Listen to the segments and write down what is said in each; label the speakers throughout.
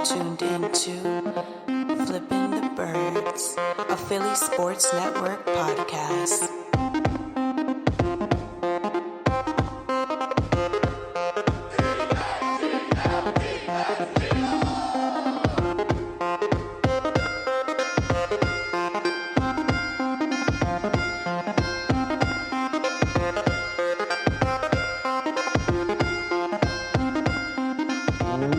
Speaker 1: tuned into Flipping the Birds, a Philly Sports Network podcast.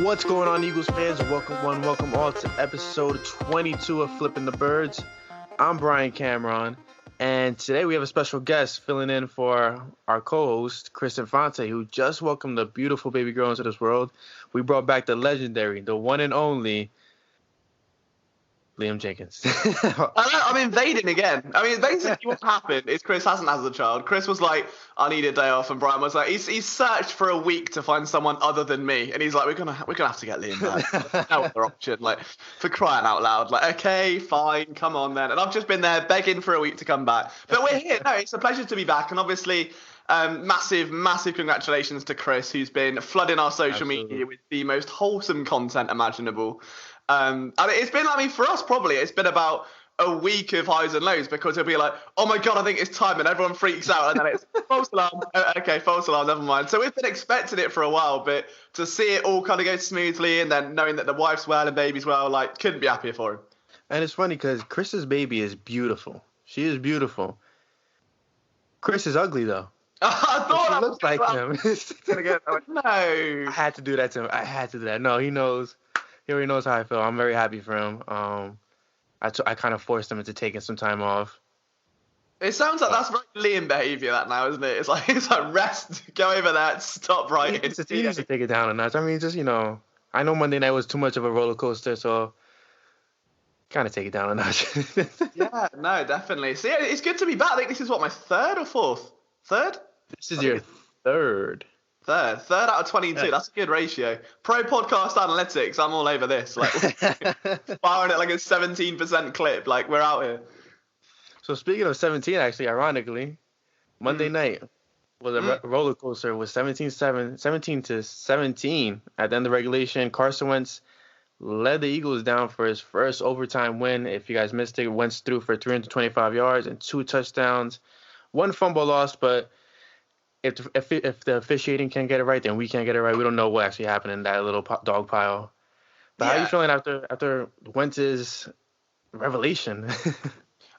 Speaker 2: What's going on, Eagles fans? Welcome all to episode 22 of Flipping the Birds. I'm Bryan Cameron, and today we have a special guest filling in for our co-host, Chris Infante, who just welcomed a beautiful baby girl into this world. We brought back the legendary, the one and only Liam Jenkins.
Speaker 3: I'm invading again. I mean, basically what happened is Chris hasn't had a child. Chris was like, I need a day off, and Bryan was like, he's searched for a week to find someone other than me, and he's like, we're gonna have to get Liam back. No other option, like, for crying out loud. Like, okay, fine, come on then. And I've just been there begging for a week to come back, but we're here. No, it's a pleasure to be back, and obviously, massive congratulations to Chris, who's been flooding our social media with the most wholesome content imaginable. I mean, it's been, for us probably, it's been about a week of highs and lows, because it'll be like, oh my God, I think it's time, and everyone freaks out, and then it's false alarm. Okay, false alarm, never mind. So we've been expecting it for a while, but to see it all kind of go smoothly, and then knowing that the wife's well and baby's well, like, couldn't be happier for him.
Speaker 2: And it's funny because Chris's baby is beautiful. She is beautiful. Chris is ugly, though.
Speaker 3: I thought
Speaker 2: she looks like him.
Speaker 3: No.
Speaker 2: I had to do that to him. I had to do that. No, he knows. He already knows how I feel. I'm very happy for him. I kind of forced him into taking some time off.
Speaker 3: It sounds like that's very Liam behaviour, that now, isn't it? It's like rest, go over that, stop writing.
Speaker 2: He needs to take it down a notch. I mean, just, I know Monday night was too much of a roller coaster, so kind of take it down a notch.
Speaker 3: Yeah, no, definitely. See, it's good to be back. I think this is my third or fourth? Third?
Speaker 2: This is your third.
Speaker 3: Third out of 22. Yeah. That's a good ratio. Pro podcast analytics. I'm all over this. Like, firing at like a 17% clip. Like, we're out here.
Speaker 2: So speaking of 17, actually, ironically, Monday night was a roller coaster with 17 to 17 at the end of regulation. Carson Wentz led the Eagles down for his first overtime win. If you guys missed it, Wentz threw for 325 yards and 2 touchdowns. 1 fumble lost, but if the officiating can't get it right, then we can't get it right. We don't know what actually happened in that little dog pile. But how are you feeling after Wentz's revelation?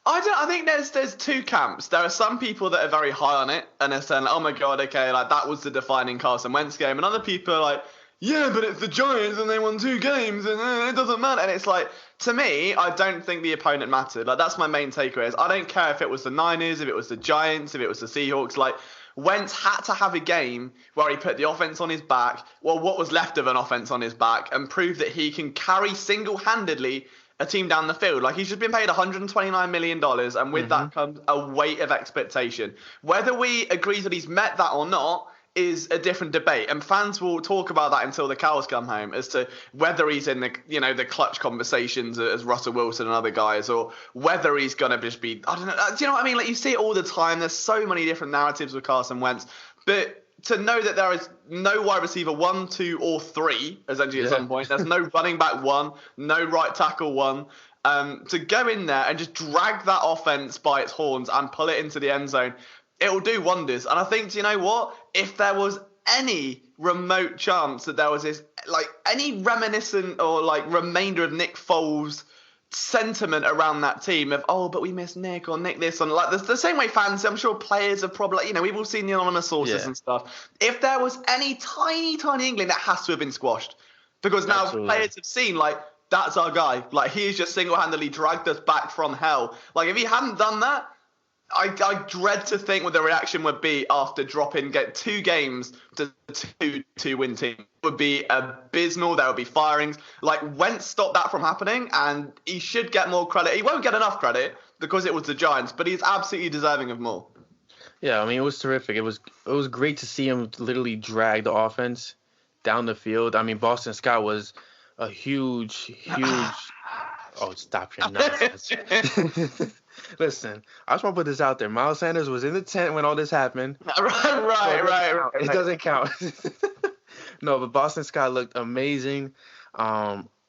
Speaker 3: I think there's two camps. There are some people that are very high on it and are saying, oh my God, okay, like that was the defining Carson Wentz game. And other people are like, yeah, but it's the Giants and they won 2 games and it doesn't matter. And it's like, to me, I don't think the opponent mattered. Like, that's my main takeaway. Is I don't care if it was the Niners, if it was the Giants, if it was the Seahawks. Like, Wentz had to have a game where he put the offense on his back, well, what was left of an offense on his back, and prove that he can carry single-handedly a team down the field. Like, he's just been paid $129 million, and with that comes a weight of expectation. Whether we agree that he's met that or not is a different debate, and fans will talk about that until the cows come home as to whether he's in the clutch conversations as Russell Wilson and other guys, or whether he's gonna just be, I don't know. Do you know what I mean? Like, you see it all the time. There's so many different narratives with Carson Wentz, but to know that there is no wide receiver 1, 2, or 3 essentially at some point. There's no running back 1, no right tackle 1. To go in there and just drag that offense by its horns and pull it into the end zone, it will do wonders. And I think, do you know what? If there was any remote chance that there was this, like, any reminiscent or, like, remainder of Nick Foles' sentiment around that team of, oh, but we miss Nick or Nick this, and like the same way fans, I'm sure players have probably, we've all seen the anonymous sources and stuff. If there was any tiny inkling, that has to have been squashed. Because now players have seen, like, that's our guy. Like, he's just single-handedly dragged us back from hell. Like, if he hadn't done that, I dread to think what the reaction would be after get 2 games to 2-win team. It would be abysmal. There would be firings. Like, Wentz stopped that from happening, and he should get more credit. He won't get enough credit because it was the Giants, but he's absolutely deserving of more.
Speaker 2: Yeah, I mean, it was terrific. It was great to see him literally drag the offense down the field. I mean, Boston Scott was a huge Oh, stop your nonsense. Listen, I just want to put this out there. Miles Sanders was in the tent when all this happened.
Speaker 3: Right.
Speaker 2: It doesn't count. No, but Boston Scott looked amazing.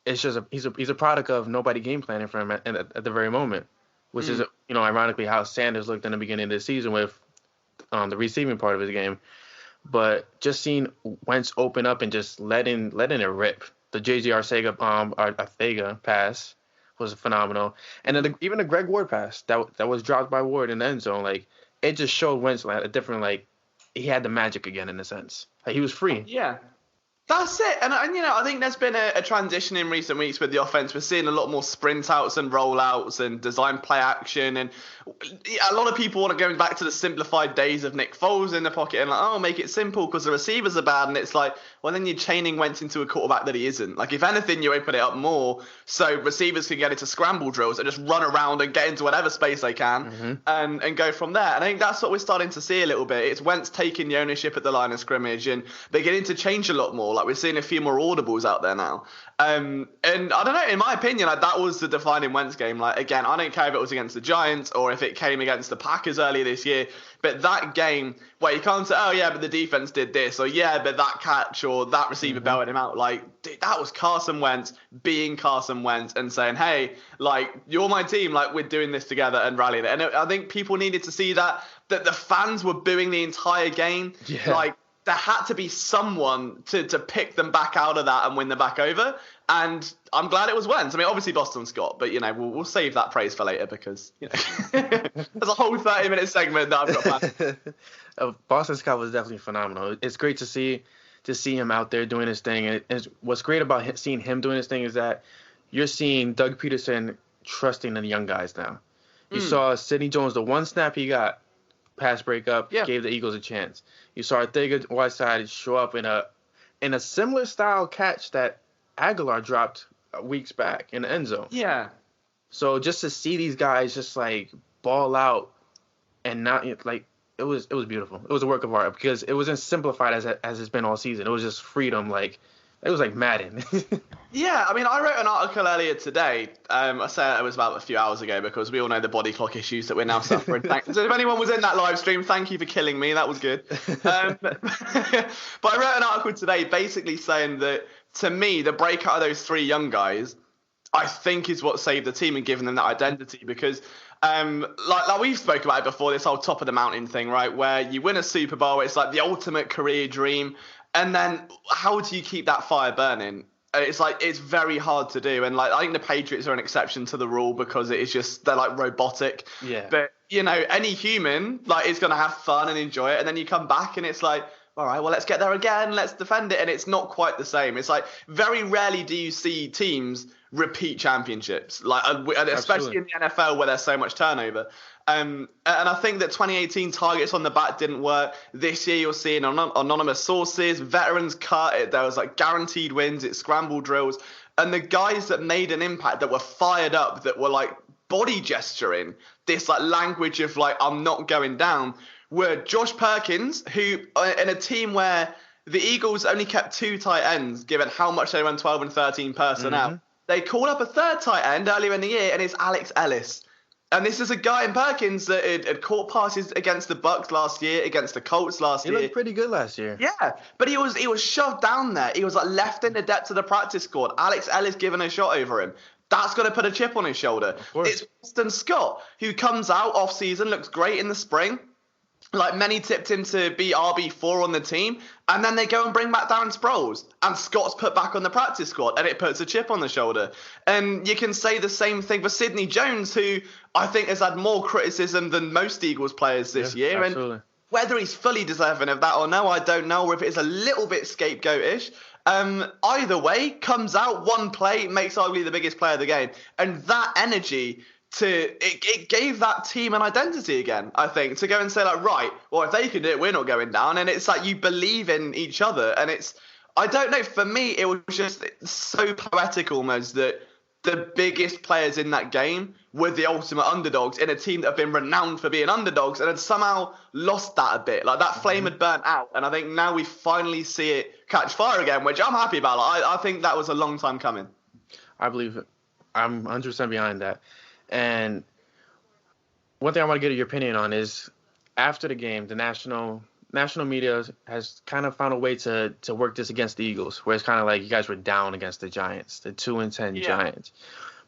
Speaker 2: it's just he's a product of nobody game planning for him at the very moment, which is ironically how Sanders looked in the beginning of the season with the receiving part of his game. But just seeing Wentz open up and just letting it rip. The J.J. Arcega pass was phenomenal, and then even the Greg Ward pass that was dropped by Ward in the end zone, like it just showed Wentz like a different, like he had the magic again in a sense. Like he was free.
Speaker 3: Yeah. That's it. And I think there's been a transition in recent weeks with the offense. We're seeing a lot more sprint outs and rollouts and design play action. And a lot of people want to go back to the simplified days of Nick Foles in the pocket and make it simple because the receivers are bad. And it's like, well, then you're chaining Wentz into a quarterback that he isn't. Like, if anything, you open it up more so receivers can get into scramble drills and just run around and get into whatever space they can and go from there. And I think that's what we're starting to see a little bit. It's Wentz taking the ownership at the line of scrimmage and beginning to change a lot more. Like, we're seeing a few more audibles out there now. And I don't know, in my opinion, like, that was the defining Wentz game. Like, again, I don't care if it was against the Giants or if it came against the Packers earlier this year, but that game where you can't say, oh yeah, but the defense did this, or yeah, but that catch or that receiver bailed him out. Like, dude, that was Carson Wentz being Carson Wentz and saying, hey, like, you're my team, like, we're doing this together and rallying it. And I think people needed to see that the fans were booing the entire game. Yeah. Like, there had to be someone to pick them back out of that and win them back over. And I'm glad it was Wentz. I mean, obviously Boston Scott, but, we'll save that praise for later because, there's a whole 30-minute segment that I've got planned.
Speaker 2: Boston Scott was definitely phenomenal. It's great to see him out there doing his thing. And what's great about seeing him doing his thing is that you're seeing Doug Peterson trusting the young guys now. You saw Sidney Jones, the one snap he got, pass breakup, gave the Eagles a chance. You saw Arcega-Whiteside show up in a similar style catch that Aguilar dropped weeks back in the end zone. Yeah. So just to see these guys just like ball out and not like it was beautiful. It was a work of art because it wasn't simplified as it's been all season. It was just freedom. Like it was like Madden.
Speaker 3: Yeah, I mean, I wrote an article earlier today. I said it was about a few hours ago because we all know the body clock issues that we're now suffering. So if anyone was in that live stream, thank you for killing me. That was good. But I wrote an article today basically saying that, to me, the breakout of those three young guys, I think, is what saved the team and given them that identity because like we've spoken about it before, this whole top of the mountain thing, right, where you win a Super Bowl, it's like the ultimate career dream. And then how do you keep that fire burning? It's like, it's very hard to do. And like, I think the Patriots are an exception to the rule because it is just, they're like robotic. Yeah. But, any human, like, is going to have fun and enjoy it. And then you come back and it's like, all right, well, let's get there again. Let's defend it. And it's not quite the same. It's like, very rarely do you see teams repeat championships, like, especially in the NFL where there's so much turnover. And I think that 2018 targets on the back didn't work. This year you're seeing anonymous sources, veterans cut. There was like guaranteed wins. It's scramble drills. And the guys that made an impact, that were fired up, that were like body gesturing, this like language of like, I'm not going down, were Josh Perkins, who in a team where the Eagles only kept two tight ends, given how much they run 12 and 13 personnel. They called up a third tight end earlier in the year, and it's Alex Ellis. And this is a guy in Perkins that had caught passes against the Bucs last year, against the Colts last year.
Speaker 2: He looked pretty good last year.
Speaker 3: Yeah, but he was shoved down there. He was like left in the depths of the practice squad. Alex Ellis giving a shot over him. That's going to put a chip on his shoulder. It's Boston Scott, who comes out off season, looks great in the spring. Like, many tipped him to be RB4 on the team, and then they go and bring back Darren Sproles, and Scott's put back on the practice squad, and it puts a chip on the shoulder. And you can say the same thing for Sidney Jones, who I think has had more criticism than most Eagles players this year. Absolutely. And whether he's fully deserving of that or no, I don't know, or if it's a little bit scapegoatish. Either way, comes out, one play, makes arguably the biggest player of the game. And that energy... It gave that team an identity again, I think, to go and say, like, right, well, if they can do it, we're not going down. And it's like you believe in each other. And it's, I don't know, for me, it was just so poetic almost that the biggest players in that game were the ultimate underdogs in a team that have been renowned for being underdogs and had somehow lost that a bit. Like, that flame had burnt out. And I think now we finally see it catch fire again, which I'm happy about. Like, I think that was a long time coming.
Speaker 2: I believe it. I'm 100% behind that. And one thing I want to get your opinion on is, after the game, the national national media has kind of found a way to work this against the Eagles, where it's kind of like you guys were down against the Giants, the 2-10 Giants.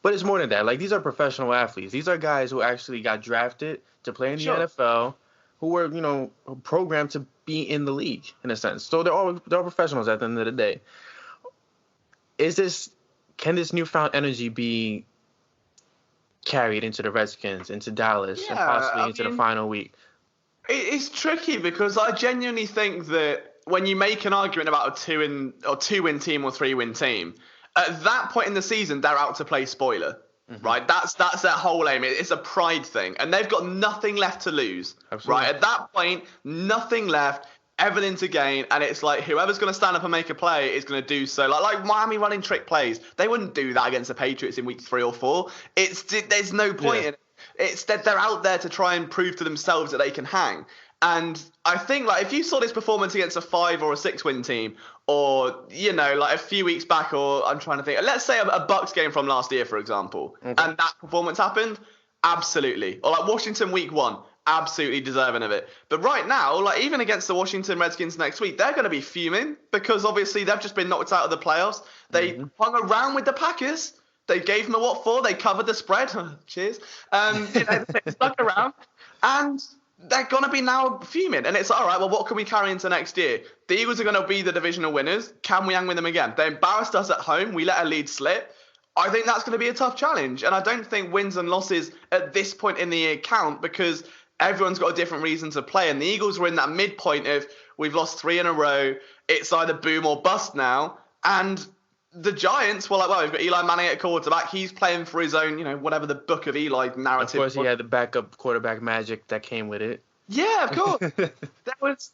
Speaker 2: But it's more than that. Like, these are professional athletes. These are guys who actually got drafted to play in the NFL, who were, programmed to be in the league in a sense. So they're all professionals at the end of the day. Can this newfound energy be carried into the Redskins, into Dallas, and possibly into the final week?
Speaker 3: It's tricky because I genuinely think that when you make an argument about a 2-win team or 3-win team, at that point in the season, they're out to play spoiler, right? That's their whole aim. It's a pride thing, and they've got nothing left to lose, right? At that point, nothing left, everything to gain, and it's like whoever's going to stand up and make a play is going to do so. Like Miami running trick plays, they wouldn't do that against the Patriots in week 3 or 4. There's no point in it. It's that they're out there to try and prove to themselves that they can hang. And I think, like, if you saw this performance against a 5 or a 6-win team, or, like a few weeks back, or I'm trying to think, let's say a Bucks game from last year, for example, and that performance happened, absolutely. Or like Washington week 1, absolutely deserving of it. But right now, like, even against the Washington Redskins next week, they're going to be fuming because obviously they've just been knocked out of the playoffs. They hung around with the Packers. They gave them a what for? They covered the spread. Cheers. They stuck around. And they're going to be now fuming. And it's all right, well, what can we carry into next year? The Eagles are going to be the divisional winners. Can we hang with them again? They embarrassed us at home. We let a lead slip. I think that's going to be a tough challenge. And I don't think wins and losses at this point in the year count because everyone's got a different reason to play. And the Eagles were in that midpoint of we've lost 3 in a row. It's either boom or bust now. And the Giants were like, well, we've got Eli Manning at quarterback. He's playing for his own, whatever the Book of Eli narrative.
Speaker 2: Of course, he had the backup quarterback magic that came with it.
Speaker 3: Yeah, of course.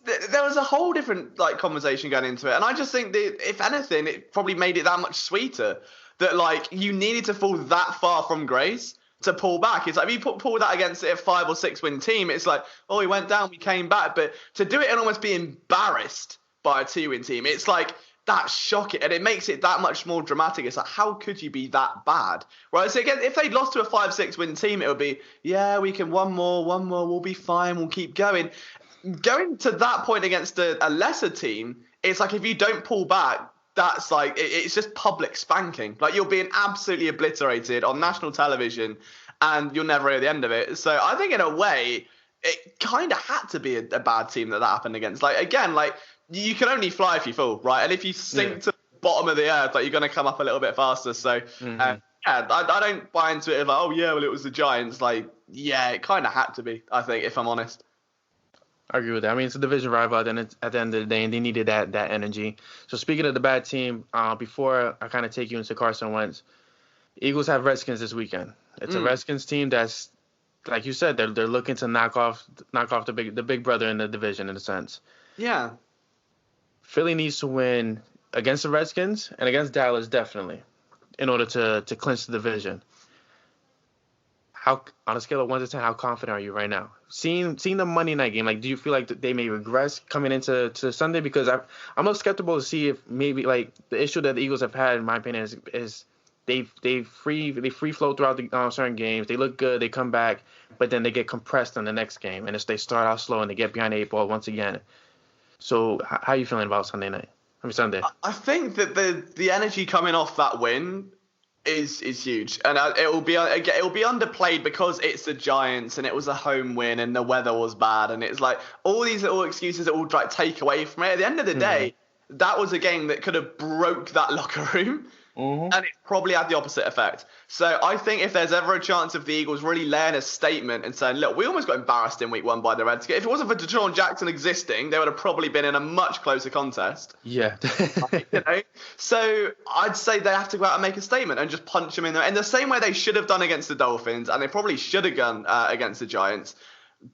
Speaker 3: there was a whole different conversation going into it, and I just think that if anything, it probably made it that much sweeter. That you needed to fall that far from grace to pull back. It's like if you pull that against a 5 or 6 win team, it's like, oh, we went down, we came back, but to do it and almost be embarrassed by a 2-win team, it's like. That's shocking, and it makes it that much more dramatic. It's like, how could you be that bad? Whereas, again, if they'd lost to a 5-6 win team, it would be, yeah, we can one more, we'll be fine, we'll keep going. Going to that point against a lesser team, it's like if you don't pull back, that's like, it's just public spanking. Like, you're being absolutely obliterated on national television, and you'll never hear the end of it. So I think, in a way, it kind of had to be a bad team that happened against. You can only fly if you fall, right? And if you sink to the bottom of the earth, you're going to come up a little bit faster. So, I don't buy into it of it was the Giants. It kind of had to be, I think, if I'm honest.
Speaker 2: I agree with that. I mean, it's a division rival at the end of the day, and they needed that energy. So, speaking of the bad team, before I kind of take you into Carson Wentz, Eagles have Redskins this weekend. It's a Redskins team that's, like you said, they're looking to knock off the big brother in the division in a sense.
Speaker 3: Yeah.
Speaker 2: Philly needs to win against the Redskins and against Dallas, definitely, in order to clinch the division. How, on a scale of 1 to 10, how confident are you right now? Seeing the Monday night game, do you feel like they may regress coming into Sunday? Because I'm a little skeptical to see if maybe the issue that the Eagles have had, in my opinion, is they free flow throughout the certain games. They look good, they come back, but then they get compressed on the next game, and they start out slow and they get behind the 8 ball once again. So how are you feeling about Sunday?
Speaker 3: I think that the energy coming off that win is huge, and it will be underplayed because it's the Giants and it was a home win and the weather was bad, and it's like all these little excuses that will take away from it. At the end of the day, that was a game that could have broke that locker room. And it probably had the opposite effect. So I think if there's ever a chance of the Eagles really laying a statement and saying, look, we almost got embarrassed in week 1 by the Redskins. If it wasn't for Deshaun Jackson existing, they would have probably been in a much closer contest.
Speaker 2: Yeah.
Speaker 3: So I'd say they have to go out and make a statement and just punch them in there. In the same way they should have done against the Dolphins, and they probably should have done against the Giants.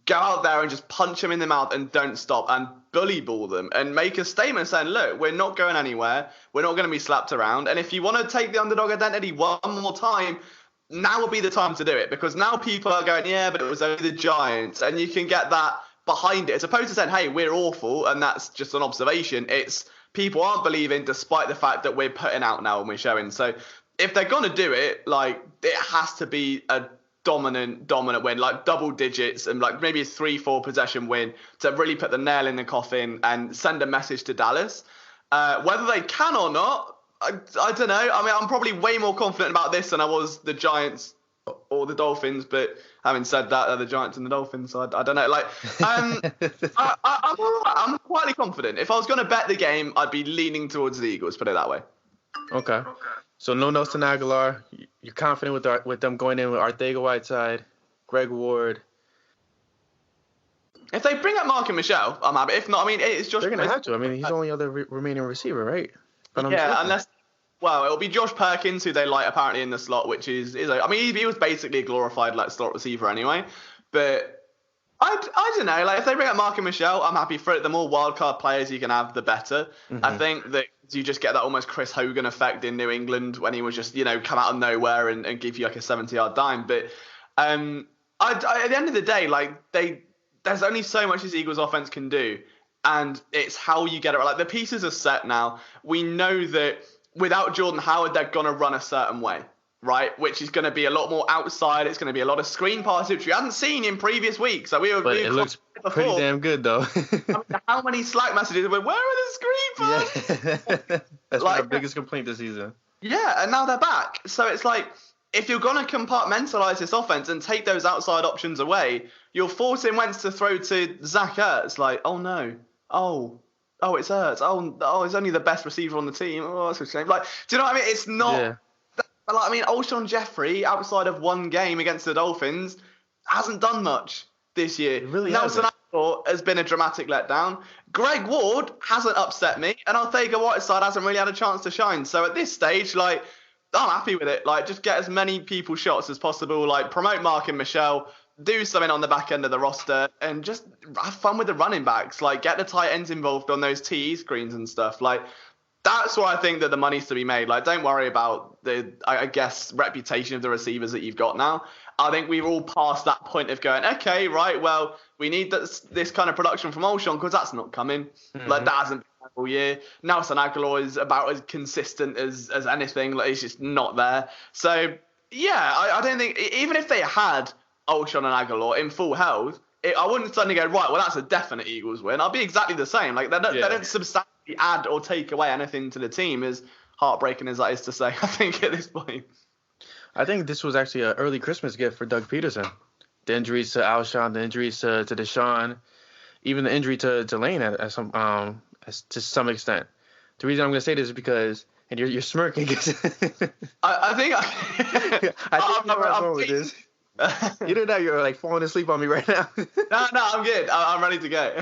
Speaker 3: Go out there and just punch them in the mouth and don't stop and bully ball them and make a statement saying, look, we're not going anywhere. We're not going to be slapped around. And if you want to take the underdog identity one more time, now will be the time to do it, because now people are going, yeah, but it was only the Giants. And you can get that behind it, as opposed to saying, hey, we're awful and that's just an observation. It's people aren't believing despite the fact that we're putting out now and we're showing. So if they're going to do it, it has to be a dominant win, like double digits and like maybe a 3-4 possession win to really put the nail in the coffin and send a message to Dallas. Whether they can or not, I don't know. I mean, I'm probably way more confident about this than I was the Giants or the Dolphins, but having said that, they're the Giants and the Dolphins, so I don't know. Like, I'm all right. I'm quietly confident. If I was going to bet the game, I'd be leaning towards the Eagles, put it that way.
Speaker 2: Okay. So no Nelson Aguilar. You're confident with them going in with Arcega-Whiteside, Greg Ward.
Speaker 3: If they bring up Mark and Michelle, I'm happy. If not, I mean, it's just...
Speaker 2: They're going to have to. I mean, he's the only other remaining receiver, right?
Speaker 3: Yeah, unless... Well, it'll be Josh Perkins, who they like apparently in the slot, which is I mean, he was basically a glorified like slot receiver anyway. But I don't know. Like, if they bring up Mark and Michelle, I'm happy for it. The more wildcard players you can have, the better. Mm-hmm. I think that you just get that almost Chris Hogan effect in New England when he was just, come out of nowhere and give you like a 70-yard dime. But at the end of the day, like there's only so much this Eagles offense can do, and it's how you get it right. Like, the pieces are set now. We know that without Jordan Howard, they're going to run a certain way, right? Which is going to be a lot more outside. It's going to be a lot of screen passes, which we hadn't seen in previous weeks. So
Speaker 2: it looks pretty damn good, though.
Speaker 3: I mean, how many Slack messages were, where are the screen passes?
Speaker 2: Yeah. That's like, our biggest complaint this season.
Speaker 3: Yeah, and now they're back. So it's like, if you're going to compartmentalize this offense and take those outside options away, you're forcing Wentz to throw to Zach Ertz. Like, oh, no. Oh, it's Ertz. Oh, he's only the best receiver on the team. Oh, that's a shame. Like, do you know what I mean? It's not. Yeah. Like, I mean, Alshon Jeffrey, outside of one game against the Dolphins, hasn't done much this year.
Speaker 2: Really
Speaker 3: Nelson Aguilar has been a dramatic letdown. Greg Ward hasn't upset me, and Arcega-Whiteside hasn't really had a chance to shine. So at this stage, like, I'm happy with it. Like, just get as many people shots as possible. Like, promote Mark and Michelle. Do something on the back end of the roster and just have fun with the running backs. Like, get the tight ends involved on those TE screens and stuff. Like, that's where I think that the money's to be made. Like, don't worry about the, I guess, reputation of the receivers that you've got now. I think we're all past that point of going, okay, right, well, we need this kind of production from Alshon because that's not coming. Mm-hmm. Like, that hasn't been all year. Nelson Aguilar is about as consistent as anything. Like, it's just not there. So, yeah, I don't think, even if they had Alshon and Aguilar in full health, I wouldn't suddenly go, right, well, that's a definite Eagles win. I'll be exactly the same. Like, they don't substantially add or take away anything to the team, as heartbreaking as that is to say, I think, at this point.
Speaker 2: I think this was actually an early Christmas gift for Doug Peterson. The injuries to Alshon, the injuries to Deshaun, even the injury to Lane to some extent. The reason I'm going to say this is because, and you're smirking.
Speaker 3: I think
Speaker 2: I'm with this. You know that you're like falling asleep on me right now.
Speaker 3: No, I'm good. I'm ready to go.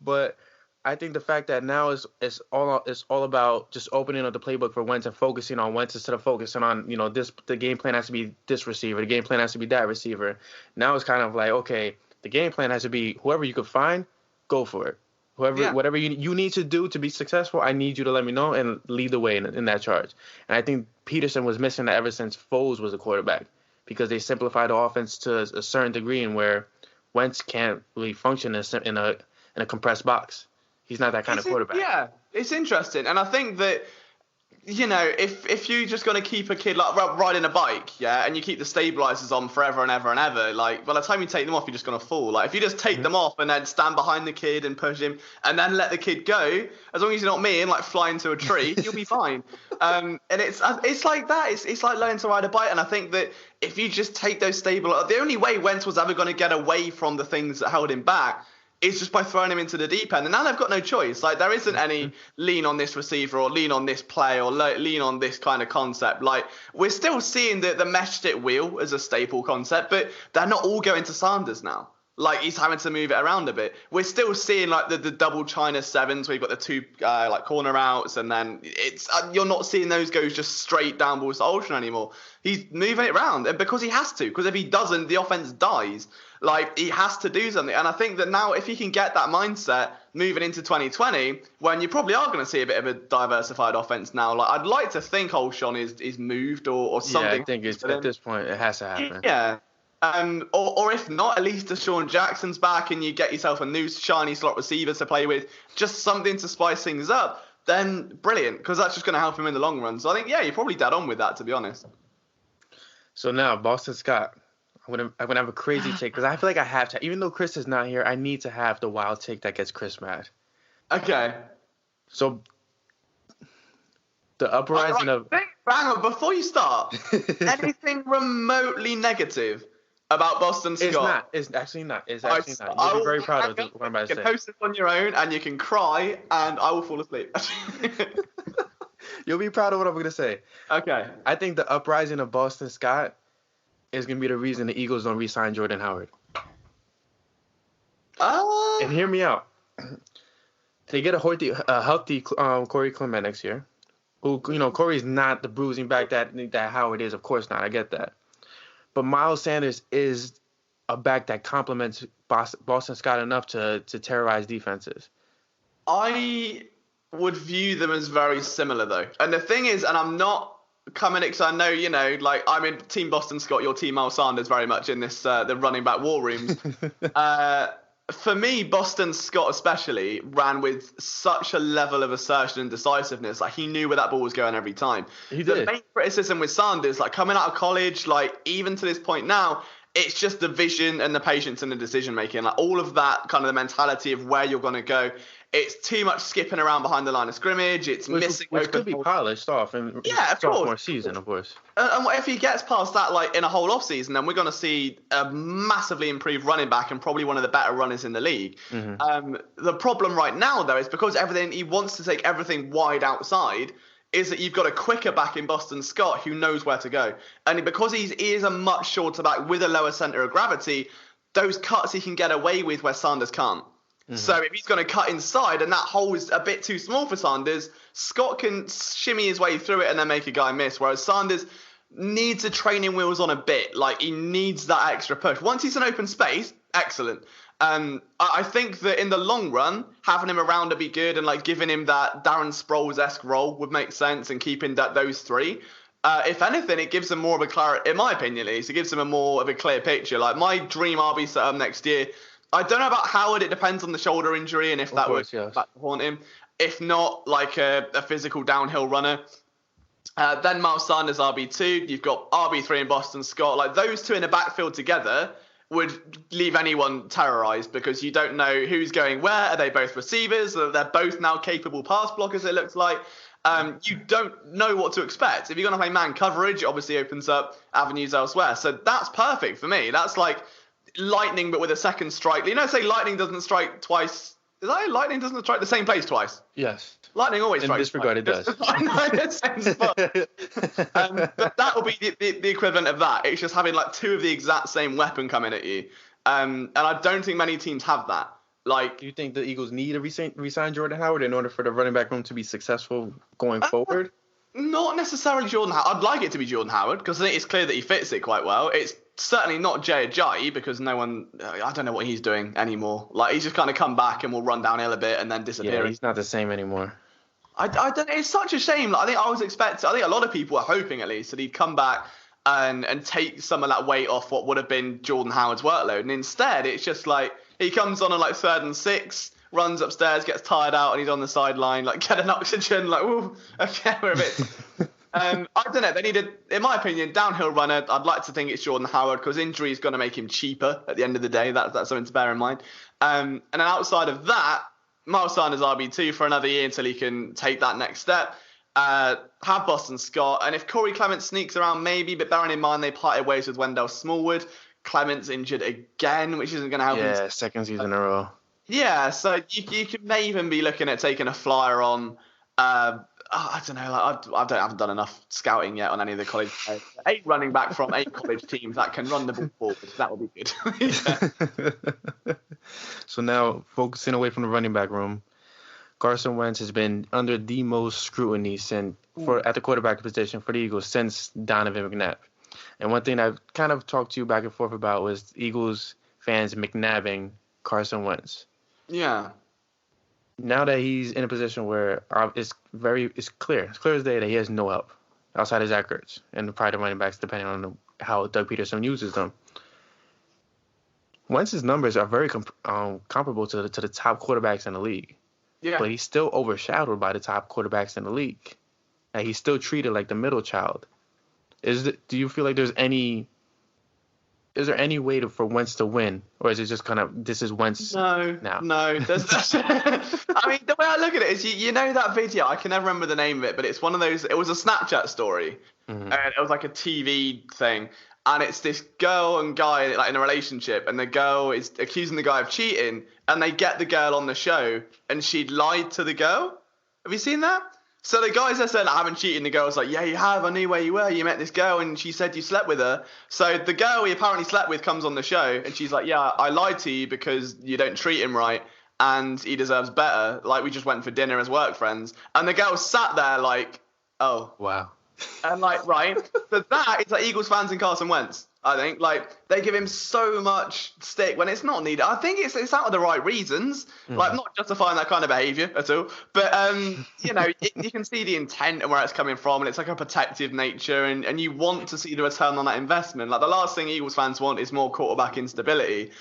Speaker 2: But I think the fact that now it's all about just opening up the playbook for Wentz and focusing on Wentz instead of focusing on, the game plan has to be this receiver, the game plan has to be that receiver. Now it's kind of like, okay, the game plan has to be whoever you could find, go for it. Whatever you need to do to be successful, I need you to let me know and lead the way in that charge. And I think Peterson was missing that ever since Foles was a quarterback, because they simplified the offense to a certain degree in where Wentz can't really function in a compressed box. He's not that kind of quarterback.
Speaker 3: Yeah, it's interesting. And I think that, if you're just going to keep a kid like riding a bike, and you keep the stabilizers on forever and ever and ever, like, by the time you take them off, you're just going to fall. Like, if you just take them off and then stand behind the kid and push him and then let the kid go, as long as you're not me and like fly into a tree, you'll be fine. And it's like that. It's like learning to ride a bike. And I think that if you just take those the only way Wentz was ever going to get away from the things that held him back is just by throwing him into the deep end. And now they've got no choice. Like, there isn't any lean on this receiver or lean on this play or lean on this kind of concept. Like, we're still seeing the mesh stick wheel as a staple concept, but they're not all going to Sanders now. Like, he's having to move it around a bit. We're still seeing like the double China sevens where you've got the two like corner routes, and then it's you're not seeing those go just straight down balls to Alshon anymore. He's moving it around, and because he has to, because if he doesn't, the offense dies. Like, he has to do something. And I think that now, if he can get that mindset moving into 2020, when you probably are going to see a bit of a diversified offense now, like, I'd like to think Alshon is moved or something.
Speaker 2: Yeah, I think at this point it has to happen.
Speaker 3: Yeah. Or if not, at least Deshaun Jackson's back and you get yourself a new shiny slot receiver to play with, just something to spice things up, then brilliant, because that's just going to help him in the long run. So I think, you're probably dead on with that, to be honest.
Speaker 2: So now, Boston Scott, I'm gonna have a crazy take because I feel like I have to. Even though Chris is not here, I need to have the wild take that gets Chris mad.
Speaker 3: Okay.
Speaker 2: So the uprising of.
Speaker 3: Hang on, before you start, anything remotely negative about Boston Scott?
Speaker 2: It's actually not. It's actually not. You'll be very proud of what I'm about to say.
Speaker 3: You can post this on your own, and you can cry, and I will fall asleep.
Speaker 2: You'll be proud of what I'm gonna say.
Speaker 3: Okay.
Speaker 2: I think the uprising of Boston Scott is gonna be the reason the Eagles don't re-sign Jordan Howard. And hear me out. They get a healthy Corey Clement next year. Who, Corey's not the bruising back that Howard is. Of course not. I get that. But Miles Sanders is a back that complements Boston Scott enough to terrorize defenses.
Speaker 3: I would view them as very similar, though. And the thing is, and I'm not coming because I know, like I'm in Team Boston Scott, your Team Miles Sanders very much in this the running back war rooms. For me, Boston Scott especially ran with such a level of assertion and decisiveness. Like he knew where that ball was going every time.
Speaker 2: He did.
Speaker 3: The main criticism with Sanders, like coming out of college, like even to this point now, it's just the vision and the patience and the decision making. Like all of that kind of the mentality of where you're going to go. It's too much skipping around behind the line of scrimmage. It's missing.
Speaker 2: Which could be polished off in sophomore season, of course.
Speaker 3: And what if he gets past that, like in a whole offseason, then we're going to see a massively improved running back and probably one of the better runners in the league. Mm-hmm. The problem right now, though, is because he wants to take everything wide outside, is that you've got a quicker back in Boston Scott who knows where to go. And because he is a much shorter back with a lower center of gravity, those cuts he can get away with where Sanders can't. Mm-hmm. So if he's going to cut inside and that hole is a bit too small for Sanders, Scott can shimmy his way through it and then make a guy miss. Whereas Sanders needs the training wheels on a bit. Like he needs that extra push. Once he's in open space, excellent. I think that in the long run, having him around would be good and like giving him that Darren Sproles-esque role would make sense and keeping those three. If anything, it gives them more of a clarity, in my opinion at least, it gives them more of a clear picture. Like my dream RB setup next year, I don't know about Howard. It depends on the shoulder injury and if that would haunt him. If not, like a physical downhill runner. Then Miles Sanders RB2. You've got RB3 in Boston Scott. Like those two in the backfield together would leave anyone terrorized because you don't know who's going where. Are they both receivers? They're both now capable pass blockers, it looks like. You don't know what to expect. If you're going to play man coverage, it obviously opens up avenues elsewhere. So that's perfect for me. That's like lightning, but with a second strike. Say lightning doesn't strike twice. Is that lightning doesn't strike the same place twice?
Speaker 2: Yes.
Speaker 3: Lightning always strikes.
Speaker 2: In this regard, it does.
Speaker 3: But that will be the equivalent of that. It's just having like two of the exact same weapon coming at you. And I don't think many teams have that. Like,
Speaker 2: do you think the Eagles need to re-sign Jordan Howard in order for the running back room to be successful going forward?
Speaker 3: Not necessarily Jordan Howard. I'd like it to be Jordan Howard because I think it's clear that he fits it quite well. It's certainly not Jay Ajayi because I don't know what he's doing anymore. Like he's just kind of come back and will run downhill a bit and then disappear.
Speaker 2: Yeah, he's not the same anymore.
Speaker 3: I don't. It's such a shame. Like, I think a lot of people were hoping at least that he'd come back and take some of that weight off what would have been Jordan Howard's workload. And instead, it's just like he comes on like 3rd and 6, runs upstairs, gets tired out, and he's on the sideline, like getting oxygen. Like, ooh, okay, we're a bit. I don't know. They needed, in my opinion, downhill runner. I'd like to think it's Jordan Howard because injury is going to make him cheaper at the end of the day. That's something to bear in mind. And then outside of that, Miles Sanders RB2 for another year until he can take that next step. Have Boston Scott. And if Corey Clement sneaks around, maybe, but bearing in mind they parted ways with Wendell Smallwood. Clement's injured again, which isn't going to help him.
Speaker 2: Yeah, second season in a row.
Speaker 3: Yeah, so you may even be looking at taking a flyer on, I don't know, I haven't done enough scouting yet on any of the college players. 8 running back from 8 college teams that can run the ball forward. That would be good.
Speaker 2: So now, focusing away from the running back room, Carson Wentz has been under the most scrutiny at the quarterback position for the Eagles since Donovan McNabb. And one thing I've kind of talked to you back and forth about was Eagles fans McNabbing Carson Wentz.
Speaker 3: Yeah.
Speaker 2: Now that he's in a position where it's clear as day that he has no help outside of Zach Ertz and probably the running backs, depending on how Doug Peterson uses them. Wentz's numbers are very comparable to the top quarterbacks in the league.
Speaker 3: Yeah.
Speaker 2: But he's still overshadowed by the top quarterbacks in the league. And he's still treated like the middle child. Do you feel like there's any is there any way for Wentz to win, or is it just kind of this is Wentz now?
Speaker 3: No. There's, I mean, the way I look at it is, you know that video? I can never remember the name of it, but it's one of those. It was a Snapchat story, and it was like a TV thing, and it's this girl and guy like in a relationship, and the girl is accusing the guy of cheating, and they get the girl on the show, and she'd lied to the girl. Have you seen that? So the guys are saying, I haven't cheated, and the girl's like, yeah, you have, I knew where you were, you met this girl, and she said you slept with her. So the girl he apparently slept with comes on the show, and she's like, yeah, I lied to you because you don't treat him right, and he deserves better. Like, we just went for dinner as work friends. And the girl sat there like, oh.
Speaker 2: Wow.
Speaker 3: And like, right, so that is like Eagles fans and Carson Wentz. I think like they give him so much stick when it's not needed. I think it's out of the right reasons. Like, I'm not justifying that kind of behaviour at all, but you know, you can see the intent and where it's coming from, and it's like a protective nature, and you want to see the return on that investment. Like, the last thing Eagles fans want is more quarterback instability.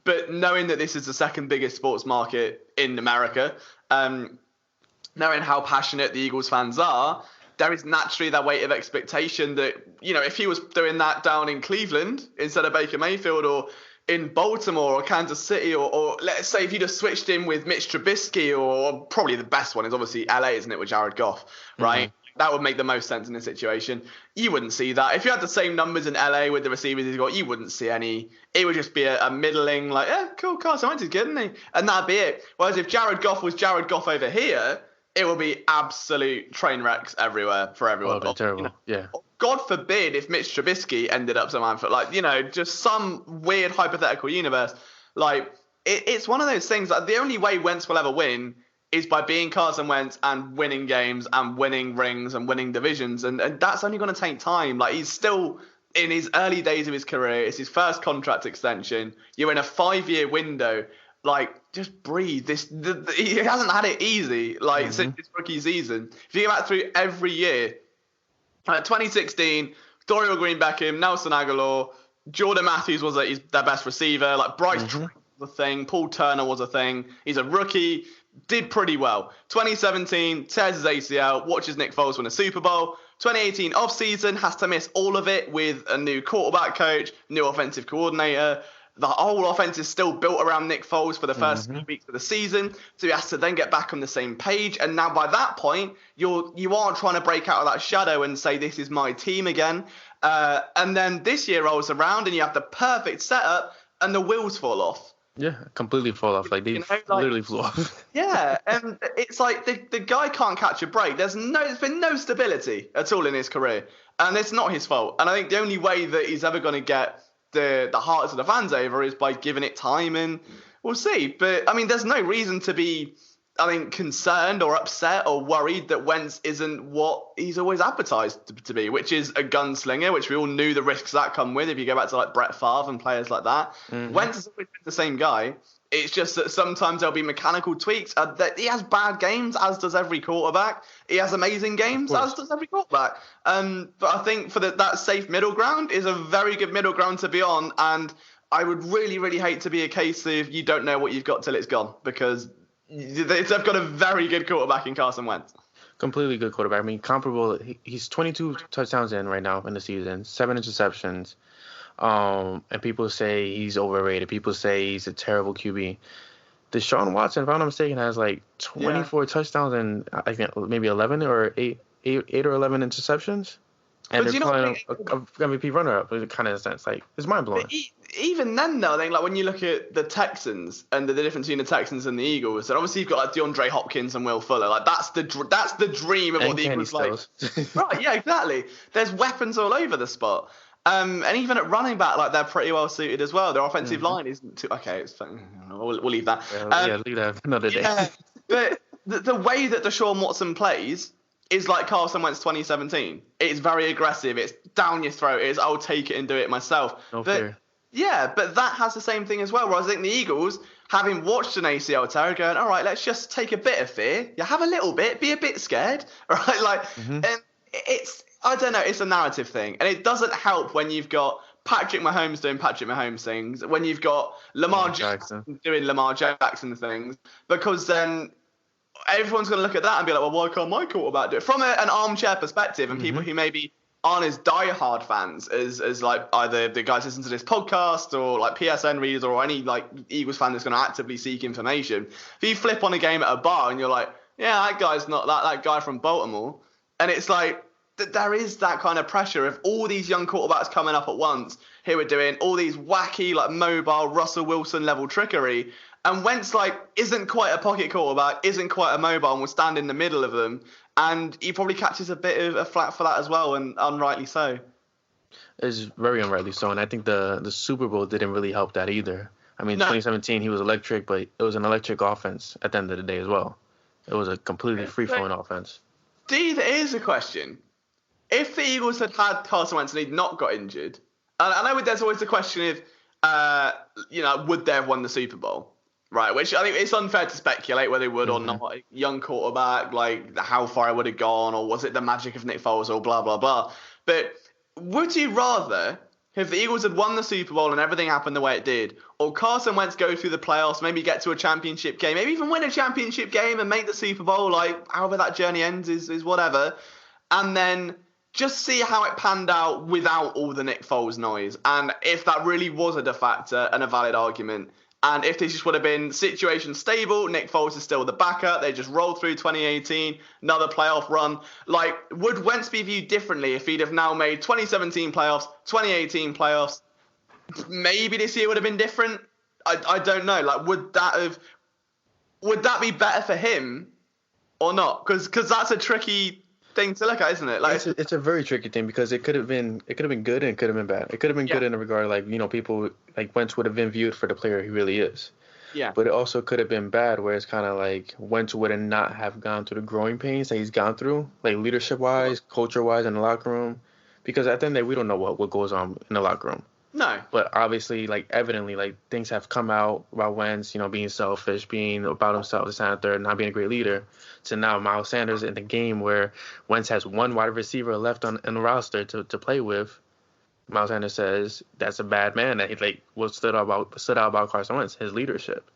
Speaker 3: But knowing that this is the second biggest sports market in America, knowing how passionate the Eagles fans are, there is naturally that weight of expectation that, you know, if he was doing that down in Cleveland instead of Baker Mayfield, or in Baltimore or Kansas City, or let's say if you just switched in with Mitch Trubisky, or probably the best one is obviously LA, isn't it, with Jared Goff, right? That would make the most sense in this situation. You wouldn't see that. If you had the same numbers in LA with the receivers he's got, you wouldn't see any. It would just be a middling, like, yeah, cool, Carson Wentz is good, isn't he? And that'd be it. Whereas if Jared Goff was Jared Goff over here, it will be absolute train wrecks everywhere for everyone.
Speaker 2: Oh, terrible.
Speaker 3: You know,
Speaker 2: yeah.
Speaker 3: God forbid if Mitch Trubisky ended up somehow, like, you know, just some weird hypothetical universe. Like, it's one of those things that the only way Wentz will ever win is by being Carson Wentz and winning games and winning rings and winning divisions. And that's only going to take time. Like, he's still in his early days of his career. It's his first contract extension. You're in a 5-year window. Like, just breathe. He hasn't had it easy, like, since his rookie season. If you go back through every year, 2016, Dorial Green-Beckham, Nelson Aguilar, Jordan Matthews was their best receiver. Like, Bryce Traynor was a thing. Paul Turner was a thing. He's a rookie, did pretty well. 2017, tears his ACL, watches Nick Foles win a Super Bowl. 2018 offseason, has to miss all of it with a new quarterback coach, new offensive coordinator. The whole offense is still built around Nick Foles for the first few weeks of the season, so he has to then get back on the same page. And now by that point, you are trying to break out of that shadow and say, this is my team again. And then this year rolls around, and you have the perfect setup, and the wheels fall off.
Speaker 2: Yeah, completely fall off. Like, they literally flew off.
Speaker 3: Yeah, and it's like the guy can't catch a break. There's been no stability at all in his career, and it's not his fault. And I think the only way that he's ever going to get the hearts of the fans over is by giving it time, and we'll see. But I mean, there's no reason to be, I mean, concerned or upset or worried that Wentz isn't what he's always advertised to be, which is a gunslinger, which we all knew the risks that come with if you go back to like Brett Favre and players like that. Wentz has always been the same guy. It's just that sometimes there'll be mechanical tweaks. That he has bad games, as does every quarterback. He has amazing games, as does every quarterback. But I think for that safe middle ground is a very good middle ground to be on. And I would really, really hate to be a case of you don't know what you've got till it's gone, because they've got a very good quarterback in Carson Wentz.
Speaker 2: Completely good quarterback. I mean, comparable. He's 22 touchdowns in right now in the season, 7 interceptions. And people say he's overrated. People say he's a terrible QB. Deshaun Watson, if I'm not mistaken, has like 24 touchdowns and I think maybe 11 or 8 or 11 interceptions. And they're calling him a MVP runner-up, kind of in a sense. Like, it's mind-blowing.
Speaker 3: Even then, though, I think, like, when you look at the Texans and the difference between the Texans and the Eagles, and obviously you've got like DeAndre Hopkins and Will Fuller. Like, that's the dream of what the Eagles like. Right, yeah, exactly. There's weapons all over the spot. And even at running back, like, they're pretty well suited as well. Their offensive line isn't too... Okay, it's fine. We'll leave that.
Speaker 2: Leave that another day.
Speaker 3: Yeah, but the way that Deshaun Watson plays is like Carson Wentz 2017. It's very aggressive. It's down your throat. It's, I'll take it and do it myself.
Speaker 2: No fear.
Speaker 3: Yeah, but that has the same thing as well. Whereas I think the Eagles, having watched an ACL tear, going, all right, let's just take a bit of fear. You have a little bit, be a bit scared, right? Like, and it's... I don't know, it's a narrative thing. And it doesn't help when you've got Patrick Mahomes doing Patrick Mahomes things, when you've got Lamar Jackson doing Lamar Jackson things, because then everyone's going to look at that and be like, well, why can't my quarterback do it? From an armchair perspective, and people who maybe aren't as diehard fans as like either the guys listen to this podcast or like PSN readers or any like Eagles fan that's going to actively seek information. If you flip on a game at a bar and you're like, yeah, that guy's not that guy from Baltimore, and it's like there is that kind of pressure of all these young quarterbacks coming up at once who are doing all these wacky like mobile Russell Wilson level trickery. And Wentz, like, isn't quite a pocket quarterback, isn't quite a mobile, and will stand in the middle of them. And he probably catches a bit of a flack for that as well, and unrightly so.
Speaker 2: It's very unrightly so, and I think the Super Bowl didn't really help that either. I mean,
Speaker 3: No.
Speaker 2: 2017, he was electric, but it was an electric offense at the end of the day as well. It was a completely free-flowing offense.
Speaker 3: Here's a question. If the Eagles had Carson Wentz and he'd not got injured, and I know there's always the question of, would they have won the Super Bowl? Right, which I think it's unfair to speculate whether they would or not. A young quarterback, like how far I would have gone, or was it the magic of Nick Foles, or blah, blah, blah. But would you rather, if the Eagles had won the Super Bowl and everything happened the way it did, or Carson Wentz go through the playoffs, maybe get to a championship game, maybe even win a championship game and make the Super Bowl, like however that journey ends is whatever, and then just see how it panned out without all the Nick Foles noise, and if that really was a de facto and a valid argument. And if this just would have been situation stable, Nick Foles is still the backup, they just rolled through 2018, another playoff run. Like, would Wentz be viewed differently if he'd have now made 2017 playoffs, 2018 playoffs? Maybe this year would have been different. I don't know. Like, would that be better for him or not? Because that's a tricky thing to look at, isn't it? Like,
Speaker 2: it's a very tricky thing because it could have been good and it could have been bad. It could have been good in the regard like people like Wentz would have been viewed for the player he really is.
Speaker 3: Yeah.
Speaker 2: But it also could have been bad where it's kind of like Wentz would have not have gone through the growing pains that he's gone through, like leadership wise, culture wise in the locker room, because at the end of the day we don't know what goes on in the locker room.
Speaker 3: No.
Speaker 2: But obviously, like, evidently, like, things have come out about Wentz, being selfish, being about himself, this and third, not being a great leader, to now Miles Sanders in the game where Wentz has one wide receiver left in the roster to play with. Miles Sanders says that's a bad man that he, like, stood out about Carson Wentz, his leadership.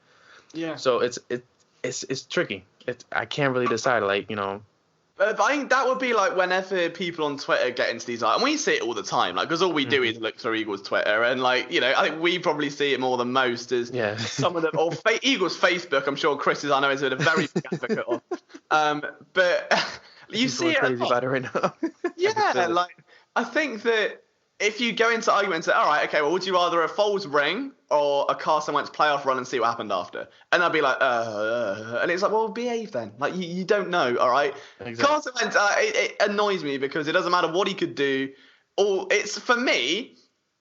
Speaker 3: Yeah.
Speaker 2: So it's tricky. I can't really decide, like,
Speaker 3: But I think that would be like whenever people on Twitter get into these, and we see it all the time, like, because all we do is look through Eagles Twitter, and like, I think we probably see it more than most is some of them, or Eagles Facebook. I'm sure Chris I know is a very big advocate of. But you see it
Speaker 2: crazy about it right now.
Speaker 3: Yeah, like I think that if you go into arguments that, all right, okay, well, would you rather a Foles ring or a Carson Wentz playoff run and see what happened after? And I'd be like, and it's like, well, behave then. Like, you don't know, all right? Exactly. Carson Wentz, it annoys me because it doesn't matter what he could do. Or it's, for me,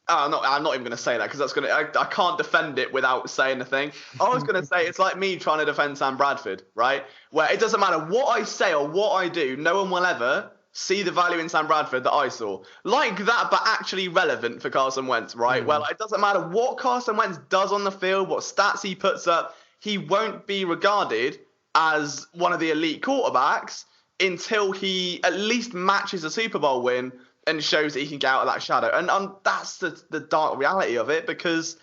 Speaker 3: I'm not even going to say that because I can't defend it without saying the thing. I was going to say it's like me trying to defend Sam Bradford, right? Where it doesn't matter what I say or what I do, no one will ever see the value in Sam Bradford that I saw. Like that, but actually relevant for Carson Wentz, right? Well, it doesn't matter what Carson Wentz does on the field, what stats he puts up, he won't be regarded as one of the elite quarterbacks until he at least matches a Super Bowl win and shows that he can get out of that shadow. And that's the dark reality of it because